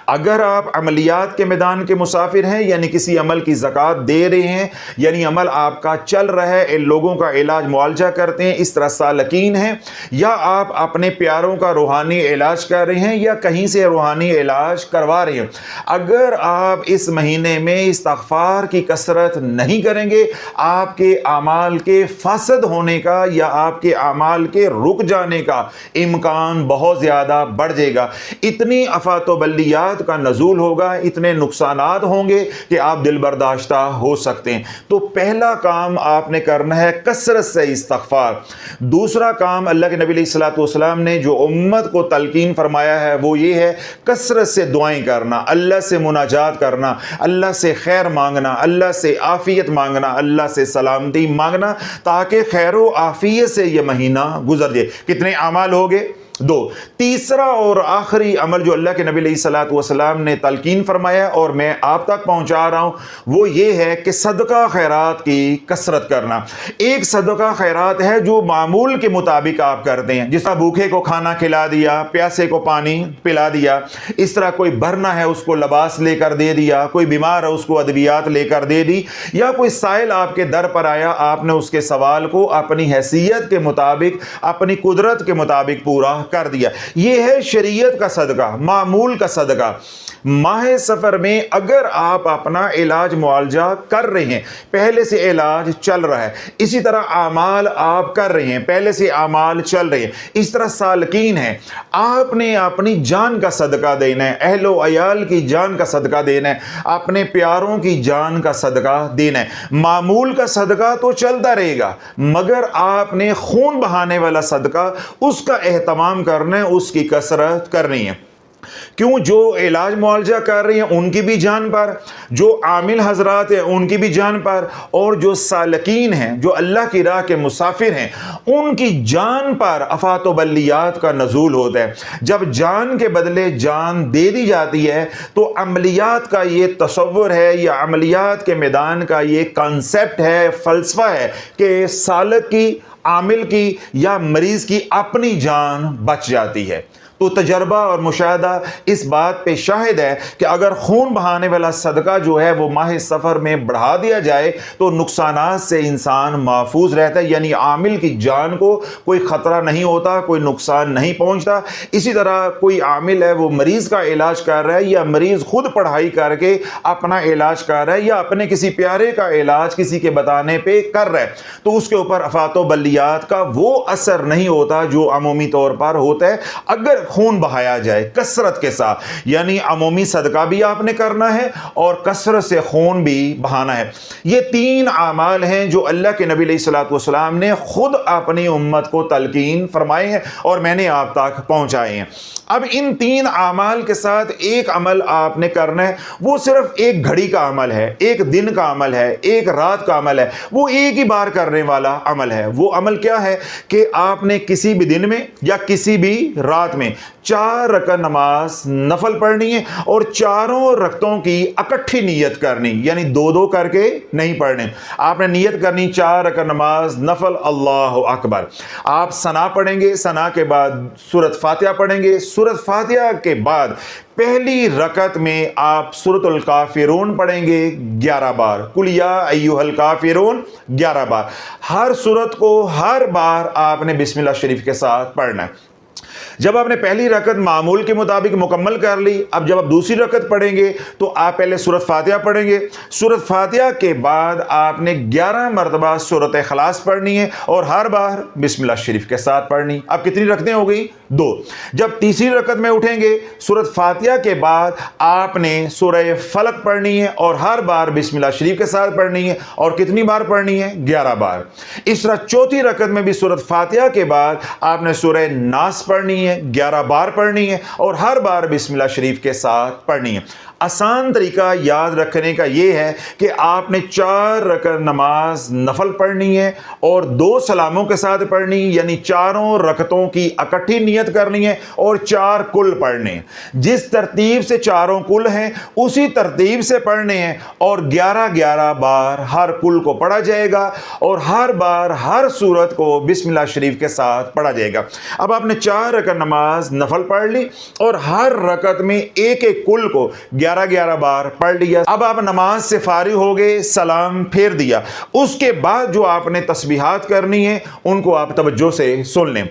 اگر آپ عملیات کے میدان کے مسافر ہیں، یعنی کسی عمل کی زکوٰۃ دے رہے ہیں، یعنی عمل آپ کا چل رہا ہے، لوگوں کا علاج معالجہ کرتے ہیں، اس طرح سالکین ہیں، یا آپ اپنے پیاروں کا روحانی علاج کر رہے ہیں، یا کہیں سے روحانی علاج کروا رہے ہیں، اگر آپ اس مہینے میں استغفار کی کثرت نہیں کریں گے، آپ کے اعمال کے فاسد ہونے کا یا آپ کے اعمال کے رک جانے کا امکان بہت زیادہ بڑھ جائے گا۔ اتنی آفات و بلیات کا نزول ہوگا، اتنے نقصانات ہوں گے کہ آپ دل برداشتہ ہو سکتے ہیں۔ تو پہلا کام آپ نے کرنا ہے کثرت سے استغفار۔ دوسرا کام اللہ کے نبی علیہ الصلوۃ والسلام نے جو امت کو تلقین فرمایا ہے وہ یہ ہے کثرت سے دعائیں کرنا، اللہ سے مناجات کرنا، اللہ سے خیر مانگنا، اللہ سے عافیت مانگنا، اللہ سے سلامتی مانگنا، تاکہ خیر و عافیت سے یہ مہینہ گزر جائے۔ کتنے اعمال ہو گئے؟ 2۔ تیسرا اور آخری عمل جو اللہ کے نبی علیہ الصلوۃ والسلام نے تلقین فرمایا اور میں آپ تک پہنچا رہا ہوں وہ یہ ہے کہ صدقہ خیرات کی کثرت کرنا۔ ایک صدقہ خیرات ہے جو معمول کے مطابق آپ کرتے ہیں، جس طرح بھوکے کو کھانا کھلا دیا، پیاسے کو پانی پلا دیا، اس طرح کوئی بھرنا ہے اس کو لباس لے کر دے دیا، کوئی بیمار ہے اس کو ادویات لے کر دے دی، یا کوئی سائل آپ کے در پر آیا، آپ نے اس کے سوال کو اپنی حیثیت کے مطابق، اپنی قدرت کے مطابق پورا کر دیا۔ یہ ہے شریعت کا صدقہ، معمول کا صدقہ۔ ماہ سفر میں اگر آپ اپنا علاج معالجہ کر رہے ہیں، پہلے سے علاج چل رہا ہے، اسی طرح اعمال آپ کر رہے ہیں، پہلے سے اعمال چل رہے ہیں، اس طرح سالکین ہیں، آپ نے اپنی جان کا صدقہ دینا ہے، اہل و عیال کی جان کا صدقہ دینا ہے، اپنے پیاروں کی جان کا صدقہ دینا ہے۔ معمول کا صدقہ تو چلتا رہے گا، مگر آپ نے خون بہانے والا صدقہ اس کا اہتمام کرنا ہے، اس کی کثرت کرنی ہے۔ کیوں؟ جو علاج معالجہ کر رہے ہیں ان کی بھی جان پر، جو عامل حضرات ہیں ان کی بھی جان پر، اور جو سالکین ہیں، جو اللہ کی راہ کے مسافر ہیں، ان کی جان پر آفات و بلیات کا نزول ہوتا ہے۔ جب جان کے بدلے جان دے دی جاتی ہے تو عملیات کا یہ تصور ہے، یا عملیات کے میدان کا یہ کانسیپٹ ہے، فلسفہ ہے کہ سالک کی، عامل کی یا مریض کی اپنی جان بچ جاتی ہے۔ تو تجربہ اور مشاہدہ اس بات پہ شاہد ہے کہ اگر خون بہانے والا صدقہ جو ہے وہ ماہ سفر میں بڑھا دیا جائے تو نقصانات سے انسان محفوظ رہتا ہے، یعنی عامل کی جان کو کوئی خطرہ نہیں ہوتا، کوئی نقصان نہیں پہنچتا۔ اسی طرح کوئی عامل ہے وہ مریض کا علاج کر رہا ہے، یا مریض خود پڑھائی کر کے اپنا علاج کر رہا ہے، یا اپنے کسی پیارے کا علاج کسی کے بتانے پہ کر رہا ہے، تو اس کے اوپر آفات و بلیات کا وہ اثر نہیں ہوتا جو عمومی طور پر ہوتا ہے اگر خون بہایا جائے کثرت کے ساتھ۔ یعنی عمومی صدقہ بھی آپ نے کرنا ہے اور کثرت سے خون بھی بہانا ہے۔ یہ تین اعمال ہیں جو اللہ کے نبی علیہ الصلوۃ والسلام نے خود اپنی امت کو تلقین فرمائے ہیں اور میں نے آپ تک پہنچائے ہیں۔ اب ان تین اعمال کے ساتھ ایک عمل آپ نے کرنا ہے، وہ صرف ایک گھڑی کا عمل ہے، ایک دن کا عمل ہے، ایک رات کا عمل ہے، وہ ایک ہی بار کرنے والا عمل ہے۔ وہ عمل کیا ہے کہ آپ نے کسی بھی دن میں یا کسی بھی رات میں 4 رکعت نماز نفل پڑھنی ہے، اور چاروں رکعتوں کی اکٹھی نیت کرنی، یعنی دو دو کر کے نہیں پڑھنے۔ آپ نے نیت کرنی 4 رکعت نماز نفل، اللہ اکبر۔ آپ ثنا پڑھیں گے، ثنا کے بعد سورۃ فاتحہ پڑھیں گے، سورۃ فاتحہ کے بعد پہلی رکعت میں آپ سورۃ الکافرون پڑھیں گے 11 بار، قل یا ایھا الکافرون 11 بار۔ ہر سورت کو ہر بار آپ نے بسم اللہ شریف کے ساتھ پڑھنا ہے۔ جب آپ نے پہلی رکعت معمول کے مطابق مکمل کر لی، اب جب آپ دوسری رکعت پڑھیں گے تو آپ پہلے سورۃ فاتحہ پڑھیں گے، سورۃ فاتحہ کے بعد آپ نے 11 مرتبہ سورۃ اخلاص پڑھنی ہے اور ہر بار بسم اللہ شریف کے ساتھ پڑھنی۔ اب کتنی رکعتیں ہو گئی؟ 2۔ جب تیسری رکعت میں اٹھیں گے، سورۃ فاتحہ کے بعد آپ نے سورہ فلق پڑھنی ہے اور ہر بار بسم اللہ شریف کے ساتھ پڑھنی ہے، اور کتنی بار پڑھنی ہے؟ 11 بار۔ اس طرح چوتھی رکعت میں بھی سورۃ فاتحہ کے بعد آپ نے سورہ ناس پڑھنی ہے، 11 بار پڑھنی ہے، اور ہر بار بسم اللہ شریف کے ساتھ پڑھنی ہے۔ آسان طریقہ یاد رکھنے کا یہ ہے کہ آپ نے 4 رکعت نماز نفل پڑھنی ہے اور 2 سلاموں کے ساتھ پڑھنی، یعنی چاروں رکعتوں کی اکٹھی نیت کرنی ہے اور 4 کل پڑھنے ہیں۔ جس ترتیب سے چاروں کل ہیں اسی ترتیب سے پڑھنے ہیں، اور 11 بار ہر کل کو پڑھا جائے گا، اور ہر بار ہر سورت کو بسم اللہ شریف کے ساتھ پڑھا جائے گا۔ اب آپ نے 4 رکعت نماز نفل پڑھ لی اور ہر رکعت میں ایک ایک کل کو 11 بار پڑھ لیا۔ اب آپ نماز سے فارغ ہو گئے، سلام پھیر دیا، اس کے بعد جو آپ نے تسبیحات کرنی ہے ان کو آپ توجہ سے سن لیں۔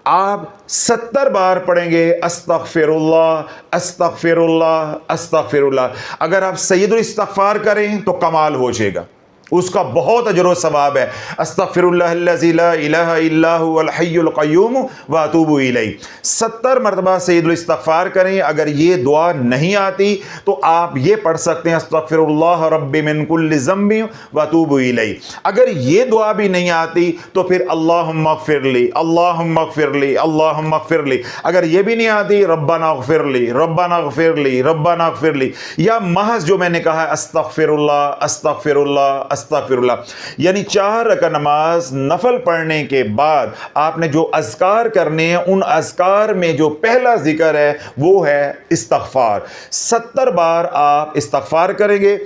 آپ 70 بار پڑھیں گے استغفر اللہ استغفر اللہ استغفر اللہ۔ اگر آپ سید الاستغفار کریں تو کمال ہو جائے گا، اس کا بہت اجر و ثواب ہے۔ استغفر اللہ الذی لا الہ الا هو الحی القیوم واتوب الیہ۔ 70 مرتبہ سید الاستغفار کریں۔ اگر یہ دعا نہیں آتی تو آپ یہ پڑھ سکتے ہیں استغفر اللہ رب من کل ذنب واتوب الیہ۔ اگر یہ دعا بھی نہیں آتی تو پھر اللہم اغفر لی اللہم اغفر لی اللہم اغفر لی۔ اگر یہ بھی نہیں آتی ربنا اغفر لی ربنا اغفر لی ربنا اغفر لی، یا محض جو میں نے کہا استغفر اللہ استغفر اللہ استغفر اللہ۔ یعنی 4 رکعت نماز نفل پڑھنے کے بعد آپ نے جو اذکار کرنے ہیں ان اذکار میں جو پہلا ذکر ہے وہ ہے استغفار۔ 70 بار آپ استغفار کریں گے،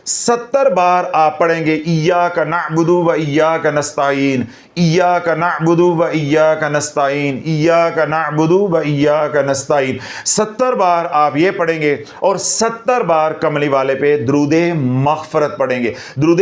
70 بار آپ پڑھیں گے ایاک نعبد و ایاک نستعین، ایاک نعبد و ایاک نستعین، ایاک نعبد و ایاک نستعین۔ 70 بار آپ یہ پڑھیں گے، اور 70 بار کملی والے پہ درود مغفرت پڑھیں گے۔ درود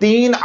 3